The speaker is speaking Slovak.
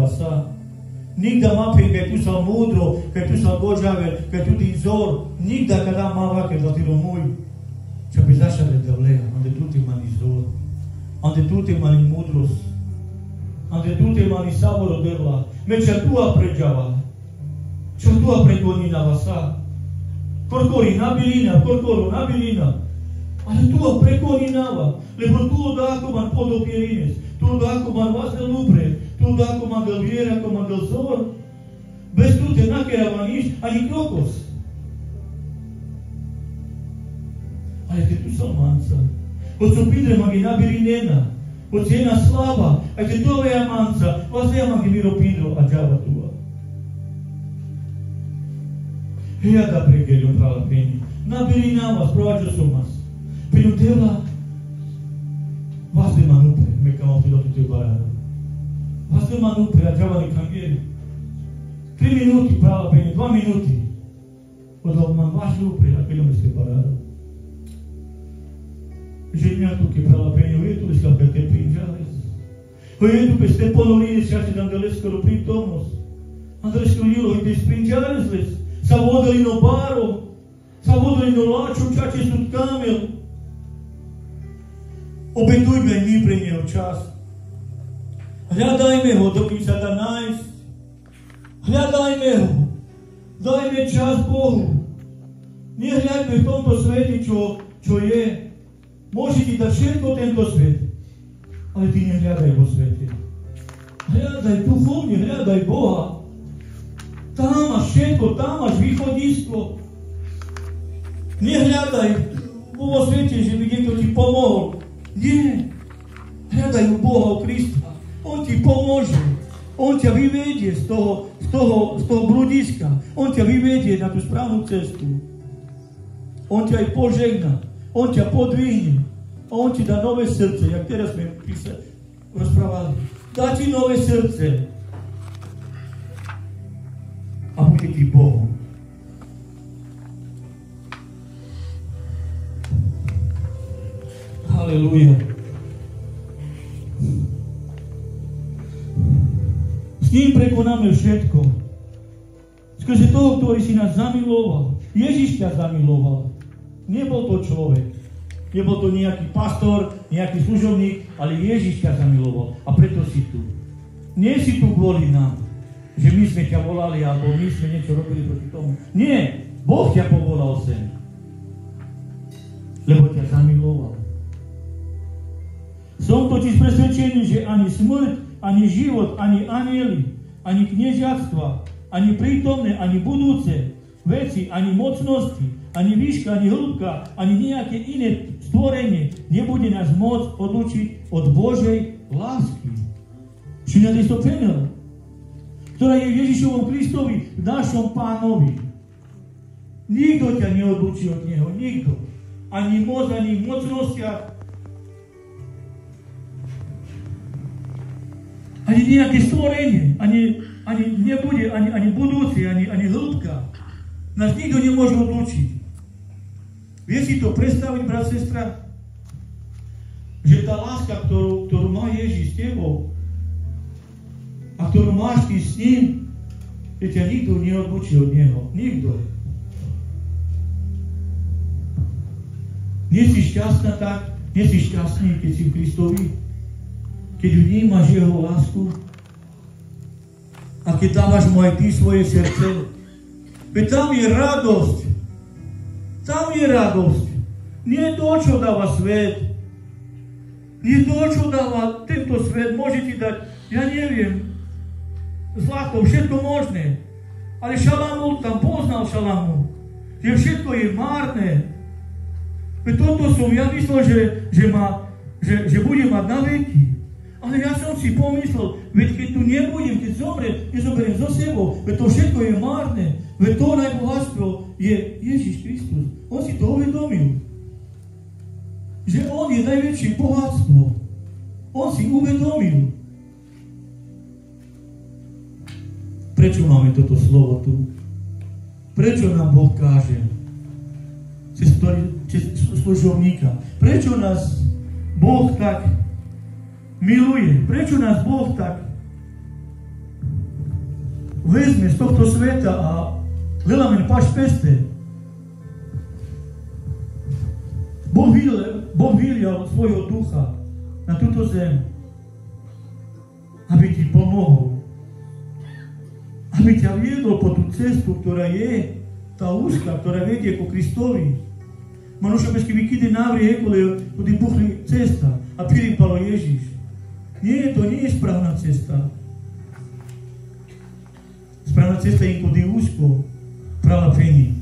sa. Nikda mapim kaj tu sam mudro, kaj tu sam gođave, kaj tu ti zor. Nikda kada mava kaj da ti romuj. Če bi zašale da vleja, ande tu ti mani zor. Ande tu ti mani mudrost. Ande tu ti mani saboro devla. Me če tua pređava. Če tua pregonina sa. Korkori nabilina, korkoro nabilina. Ale tua pregoninava. Lebo tu odako man podopierines. Tu odako man vas ne lupre. Tu odako man del viera, ako man del zor. Bez tu te nakera maniš, ani krokos. Ale te tu salmanca. Od su pidre magi nabirinena. Od cijena slava. Ajte to je amanca. Vas ne magi miro pidro, a džava tua. Ja da pregeljom prala penji. Nabirina vas, provađo su mas. Penju dela, vas ne man upre, me kao pilotu te barana. Vas ne man upre, a džava ni kangeli. 3 minuti prala penji, 2 minuti. Od man vas upre, a penju me se barana. Ženja tu ke prala penju, je tu iskal kad te pinđales. Je tu pe ste ponovini, šači da andeleskoro pritomnost. Andeleskoro jilo, i te spinđales les. Sa vodalino baro, sa vodalino laču, čače su kamel. Obetuj me mi prenjel čas. Hľadaj me ho, dokým sa dá nájsť. Hľadaj me ho. Daj me čas Bohu. Nehľadme v tomto svete, čo je. Môže ti dať všetko tento svet. Ale ty nehľadaj vo svete. Hľadaj duchovne, hľadaj Boha. Tam máš všetko, tam máš východisko. Nehľadaj vo svete, že by niekto ti pomohol. Nie. Hľadaj u Boha, u Krista. On ti pomôže. On ťa vyvedie z toho bludiska. On ťa vyvedie na tú správnu cestu. On ťa aj požehná. On ťa podvihne. A on ti dá nové srdce, jak teraz sme rozprávali. Dá ti nové srdce. A bude ti Bohom. Halelúja. S ním prekonáme všetko. Skrze toho, ktorý si nás zamiloval. Ježiš ťa zamiloval. Nebol to človek. Nebol to nejaký pastor, nejaký služobník, ale Ježiš ťa zamiloval. A preto si tu. Nie si tu kvôli nám. Že my sme ťa volali, alebo my sme niečo robili proti tomu. Nie, Boh ťa povolal sem. Lebo ťa zamiloval. Som totiž presvedčený, že ani smrť, ani život, ani anjeli, ani kniežatstva, ani prítomné, ani budúce veci, ani mocnosti, ani výška, ani hĺbka, ani nejaké iné stvorenie nebude nás môcť odlučiť od Božej lásky. Všimnete to penel? Ktorá je v Ježišovom Kristovi, v našom Pánovi. Nikto ťa neodlučí od Neho, nikto. Ani moc, ani mocnostia, ani nejaké stvorenie, ani nebude, ani budúci, ani hĺbka. Nás nikto nemôže odlučiť. Vie si to predstaviť, brat, sestra? Že tá láska, ktorú má Ježiš s tebou, a ktorú máš ty s ním, že ťa nikto neodlučí od Neho. Nikto. Nie si šťastná tak, nie si šťastný, keď si v Kristovi, keď vnímaš Jeho lásku a keď dávaš mu aj ty svoje srdce. Veď tam je radosť. Tam je radosť. Nie to, čo dáva svet. Nie to, čo dáva tento svet. Môže ti dať, ja neviem, zlato, všetko možné. Ale Šalamún tam poznal Šalamún, že všetko je márne. Veď toto som ja myslel, že budem mať na veky. Ale ja som si pomyslel, veď keď tu nebudem, keď nezoberiem so sebou, veď to všetko je márne. Veď to najbohatstvo je Ježiš Kristus. On si to uvedomil. Že on je najväčšie bohatstvo. On si uvedomil. Prečo máme toto slovo tu? Prečo nám Boh káže? Cez služobníka. Prečo nás Boh tak miluje? Prečo nás Boh tak vezme z tohto sveta a len len páš peste. Boh vylial svojho ducha na túto zem, aby ti pomohol. Aby ťa viedol po tú cestu, ktorá je tá úzka, ktorá vedie ku Kristovi. Možno bez kedy návri kedy buchli cesta a piripalo Ježiš. Nie, to nie je správna cesta. Správna cesta je kedy úzko, prava peni.